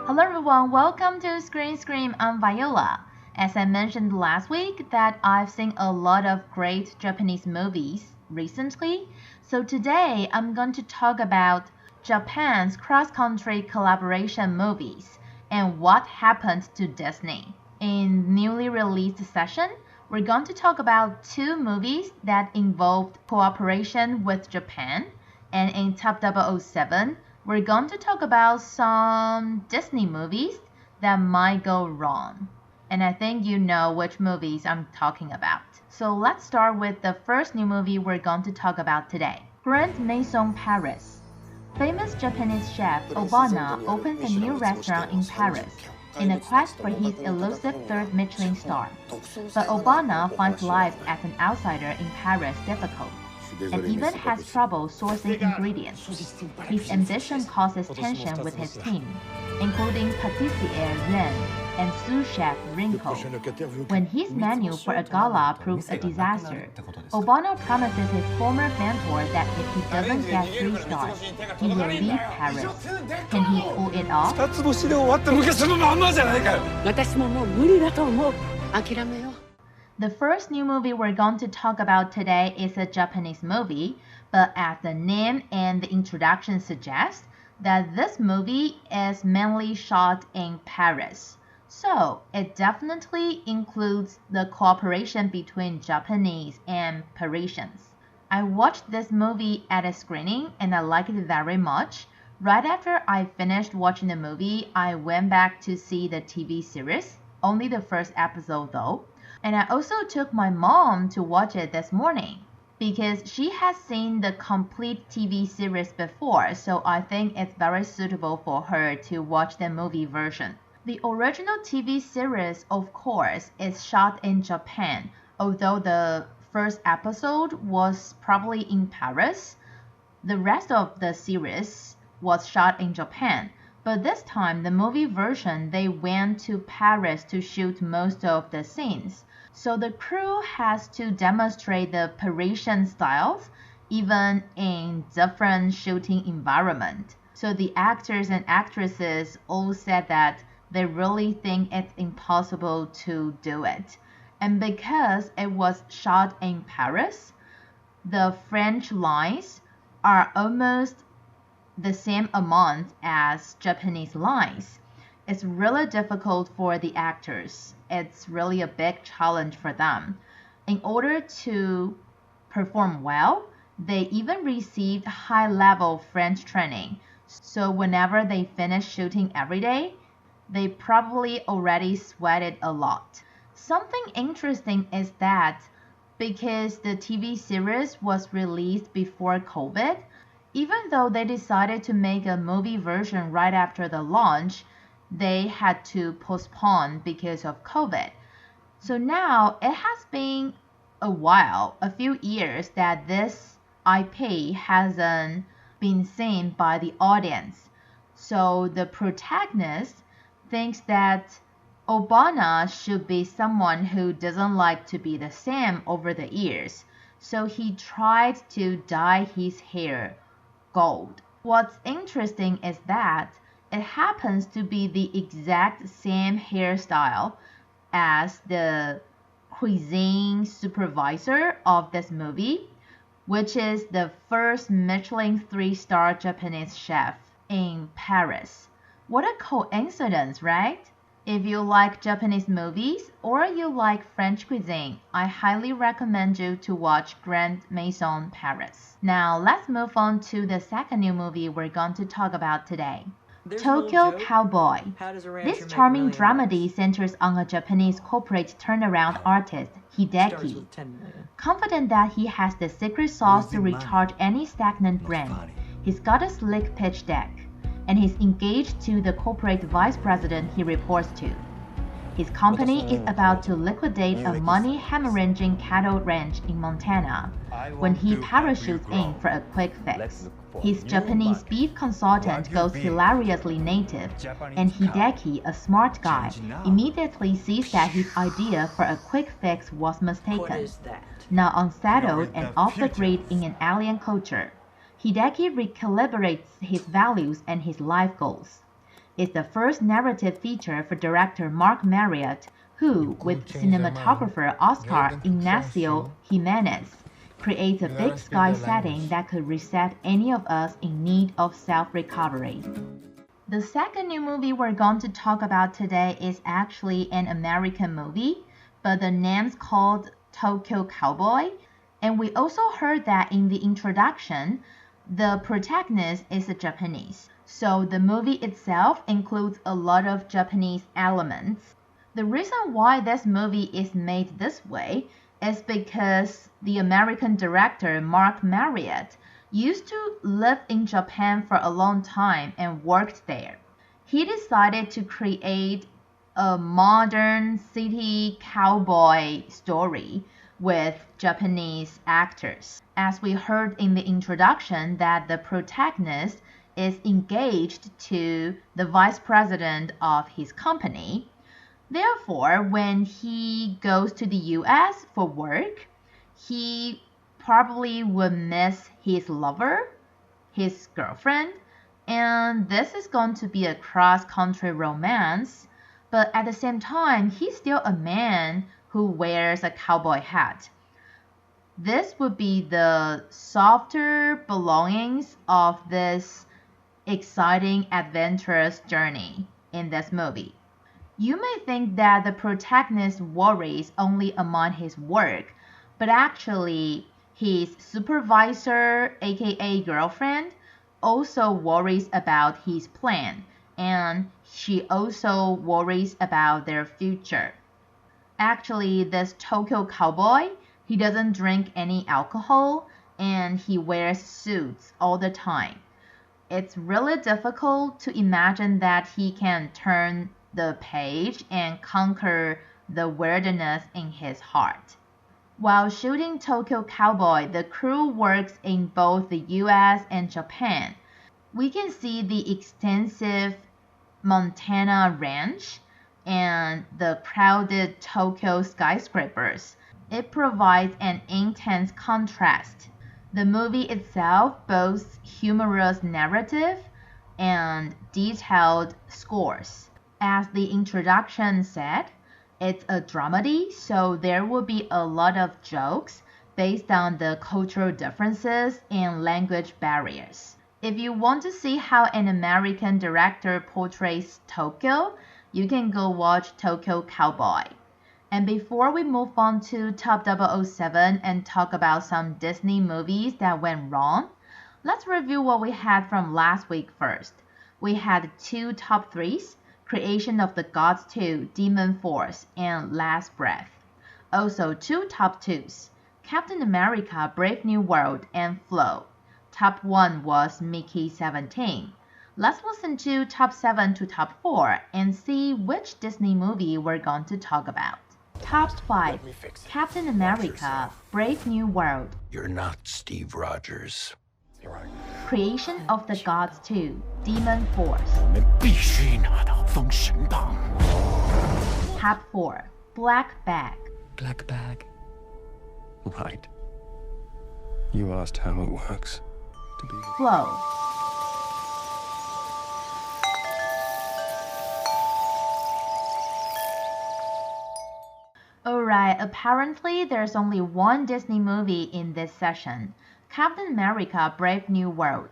Hello everyone, welcome to Screen Scream. I'm Viola. As I mentioned last week that I've seen a lot of great Japanese movies recently, so today I'm going to talk about Japan's cross-country collaboration movies and what happened to Disney. In newly released session, we're going to talk about two movies that involved cooperation with Japan, and in Top 007, we're going to talk about some Disney movies that might go wrong. And I think you know which movies I'm talking about. So let's start with the first new movie we're going to talk about today. Grand Maison Paris. Famous Japanese chef Obana opens a new restaurant in Paris in a quest for his elusive third Michelin star. But Obana finds life as an outsider in Paris difficult and even has trouble sourcing ingredients. His ambition causes tension with his team, including pâtissier Ren and sous chef Rinko. When his menu for a gala proves a disaster, Obana promises his former mentor that if he doesn't get 3 stars, he will leave Paris. Can he pull it off? 2つ星で終わった昔のまんまじゃないかよ。私ももう無理だと思う。諦めよう。 The first new movie we're going to talk about today is a Japanese movie, but as the name and the introduction suggest, that this movie is mainly shot in Paris. So it definitely includes the cooperation between Japanese and Parisians. I watched this movie at a screening and I liked it very much. Right after I finished watching the movie, I went back to see the TV series, only the first episode though. And I also took my mom to watch it this morning because she has seen the complete TV series before, so I think it's very suitable for her to watch the movie version. The original TV series, of course, is shot in Japan, although the first episode was probably in Paris. The rest of the series was shot in Japan. But this time, the movie version, they went to Paris to shoot most of the scenes. So the crew has to demonstrate the Parisian styles, even in different shooting environment. So the actors and actresses all said that they really think it's impossible to do it. And because it was shot in Paris, the French lines are almost the same amount as Japanese lines. It's really difficult for the actors. It's really a big challenge for them. In order to perform well, they even received high-level French training. So whenever they finish shooting every day, they probably already sweated a lot. Something interesting is that because the TV series was released before COVID, even though they decided to make a movie version right after the launch, they had to postpone because of COVID. So now it has been a while, a few years, that this IP hasn't been seen by the audience. So the protagonist thinks that Obana should be someone who doesn't like to be the same over the years. So he tried to dye his hair gold. What's interesting is that it happens to be the exact same hairstyle as the cuisine supervisor of this movie, which is the first Michelin 3-star Japanese chef in Paris. What a coincidence, right? If you like Japanese movies or you like French cuisine, I highly recommend you to watch Grand Maison Paris. Now let's move on to the second new movie we're going to talk about today. Tokyo Cowboy. This charming dramedy centers on a Japanese corporate turnaround artist, Hideki. Confident that he has the secret sauce to recharge any stagnant brain, he's got a slick pitch deck, and he's engaged to the corporate vice president he reports to. His company is about to liquidate a money-hemorrhaging cattle ranch in Montana when he parachutes in for a quick fix. His Japanese beef consultant goes hilariously native, and Hideki, a smart guy, immediately sees that his idea for a quick fix was mistaken. Now unsettled and off the grid in an alien culture, Hideki recalibrates his values and his life goals. is the first narrative feature for director Mark Marriott, who, with cinematographer Oscar Ignacio Jimenez, creates a big sky setting that could reset any of us in need of self-recovery. The second new movie we're going to talk about today is actually an American movie, but the name's called Tokyo Cowboy, and we also heard that in the introduction, the protagonist is a Japanese. So the movie itself includes a lot of Japanese elements. The reason why this movie is made this way is because the American director Mark Marriott used to live in Japan for a long time and worked there. He decided to create a modern city cowboy story with Japanese actors. As we heard in the introduction that the protagonist is engaged to the vice president of his company. Therefore, when he goes to the US for work, he probably would miss his lover, his girlfriend, and this is going to be a cross-country romance, but at the same time, he's still a man who wears a cowboy hat. This would be the softer belongings of this exciting, adventurous journey in this movie. You may think that the protagonist worries only among his work, but actually, his supervisor, aka girlfriend, also worries about his plan, and she also worries about their future. Actually, this Tokyo Cowboy, he doesn't drink any alcohol, and he wears suits all the time. It's really difficult to imagine that he can turn the page and conquer the wilderness in his heart. While shooting Tokyo Cowboy, the crew works in both the US and Japan. We can see the extensive Montana ranch and the crowded Tokyo skyscrapers. It provides an intense contrast. The movie itself boasts humorous narrative and detailed scores. As the introduction said, it's a dramedy, so there will be a lot of jokes based on the cultural differences and language barriers. If you want to see how an American director portrays Tokyo, you can go watch Tokyo Cowboy. And before we move on to Top 007 and talk about some Disney movies that went wrong, let's review what we had from last week first. We had 2 top 3s, Creation of the Gods 2, Demon Force, and Last Breath. Also 2 top 2s, Captain America, Brave New World, and Flow. Top 1 was Mickey 17. Let's listen to top 7 to top 4 and see which Disney movie we're going to talk about. Top 5, Captain America, Brave New World. You're not Steve Rogers. Creation of the Gods 2, Demon Force. 我们必须拿到封神榜。 Top 4, Black Bag. Black bag. Right. You asked how it works. To be Flow. Alright, apparently there's only one Disney movie in this session, Captain America Brave New World.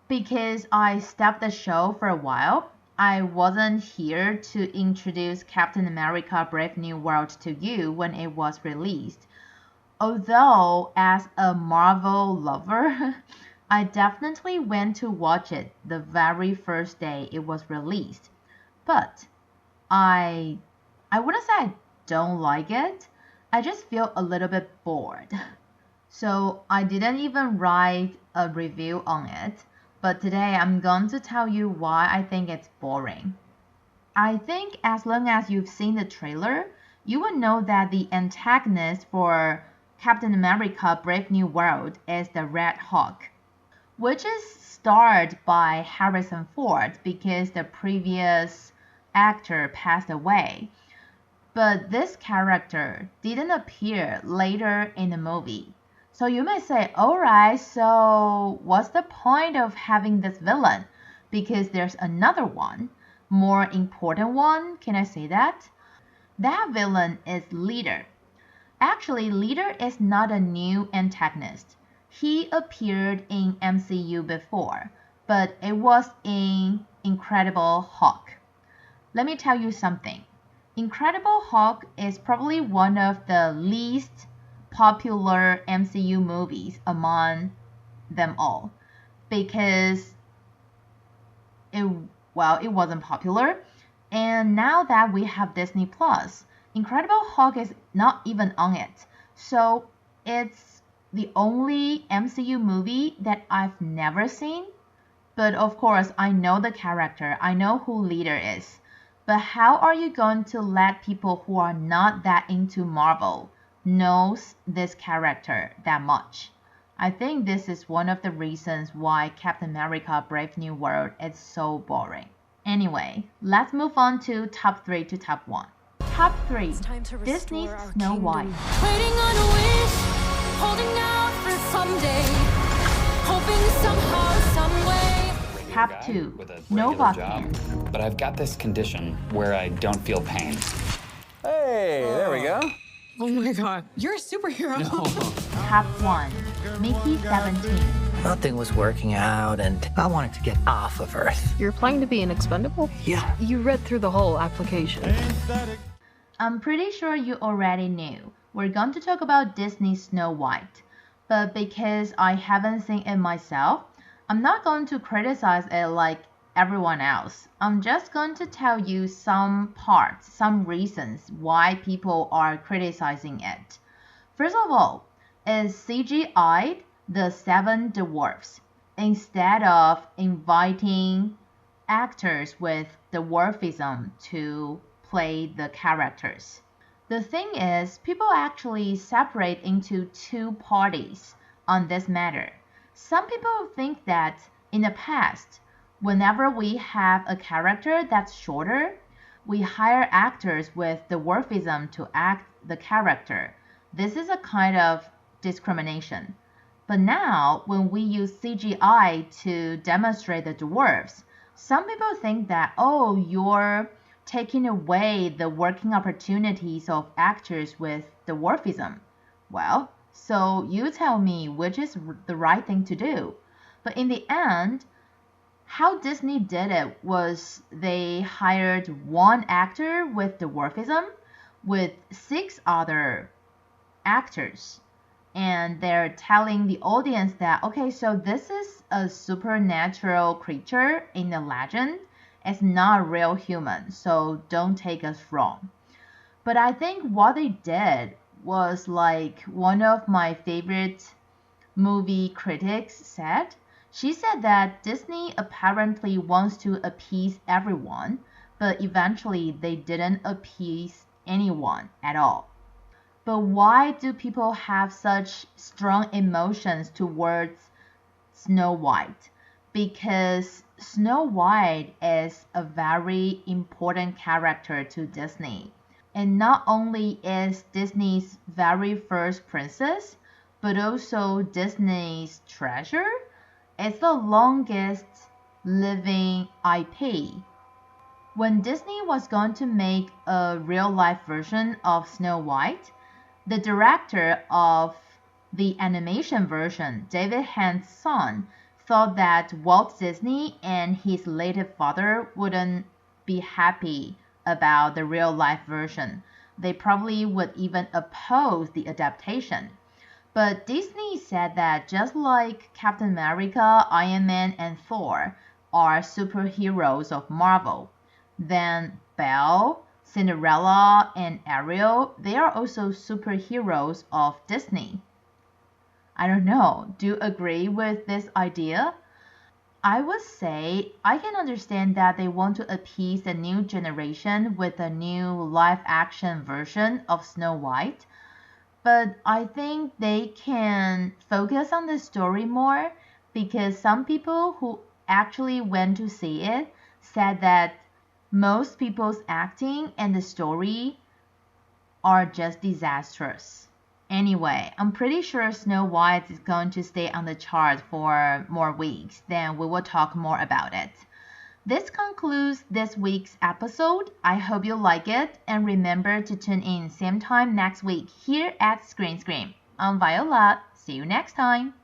Because I stopped the show for a while, I wasn't here to introduce Captain America Brave New World to you when it was released. Although, as a Marvel lover, I definitely went to watch it the very first day it was released. But I wouldn't say I don't like it. I just feel a little bit bored. So I didn't even write a review on it. But today I'm going to tell you why I think it's boring. I think as long as you've seen the trailer, you will know that the antagonist for Captain America Brave New World is the Red Hawk, which is starred by Harrison Ford because the previous actor passed away. But this character didn't appear later in the movie. So you may say, alright, so what's the point of having this villain? Because there's another one. more important one. Can I say that? That villain is Leader. Actually, Leader is not a new antagonist. He appeared in MCU before, but it was in Incredible Hulk. Let me tell you something. Incredible Hulk is probably one of the least popular MCU movies among them all because it wasn't popular. And now that we have Disney Plus, Incredible Hulk is not even on it. So it's the only MCU movie that I've never seen. But of course, I know the character. I know who Leader is. But how are you going to let people who are not that into Marvel knows this character that much? I think this is one of the reasons why Captain America Brave New World is so boring. Anyway, let's move on to top 3 to top 1. Top 3. Disney's Snow White. Waiting on a wish, holding out for someday, hoping somehow, someway. Top 2. With a Nova regular job, Kids. but I've got this condition where I don't feel pain. Hey, there we go. Oh my god, you're a superhero. Top 1. Mickey 17. Nothing was working out, and I wanted to get off of Earth. You're applying to be an expendable? Yeah. You read through the whole application. I'm pretty sure you already knew. We're going to talk about Disney's Snow White. But because I haven't seen it myself, I'm not going to criticize it like everyone else. I'm just going to tell you some parts, some reasons why people are criticizing it. First of all, it's CGI'd the 7 dwarfs instead of inviting actors with dwarfism to play the characters. The thing is, people actually separate into 2 parties on this matter. Some people think that in the past, whenever we have a character that's shorter, we hire actors with dwarfism to act the character. This is a kind of discrimination. But now, when we use CGI to demonstrate the dwarfs, some people think that, oh, you're taking away the working opportunities of actors with dwarfism. Well, so you tell me which is the right thing to do. But in the end, how Disney did it was they hired 1 actor with dwarfism with 6 other actors. And they're telling the audience that, okay, so this is a supernatural creature in the legend. It's not a real human, so don't take us wrong. But I think what they did was like one of my favorite movie critics said. She said that Disney apparently wants to appease everyone, but eventually they didn't appease anyone at all. But why do people have such strong emotions towards Snow White? Because Snow White is a very important character to Disney. And not only is Disney's very first princess, but also Disney's treasure. It's the longest living IP. When Disney was going to make a real-life version of Snow White, the director of the animation version, David Hand's son, thought that Walt Disney and his late father wouldn't be happy about the real-life version. They probably would even oppose the adaptation. But Disney said that just like Captain America, Iron Man, and Thor are superheroes of Marvel, then Belle, Cinderella, and Ariel, they are also superheroes of Disney. I don't know, do you agree with this idea? I would say I can understand that they want to appease the new generation with a new live-action version of Snow White, but I think they can focus on the story more because some people who actually went to see it said that most people's acting and the story are just disastrous. Anyway, I'm pretty sure Snow White is going to stay on the chart for more weeks, then we will talk more about it. This concludes this week's episode. I hope you like it, and remember to tune in same time next week here at Screen Scream. I'm Viola. See you next time.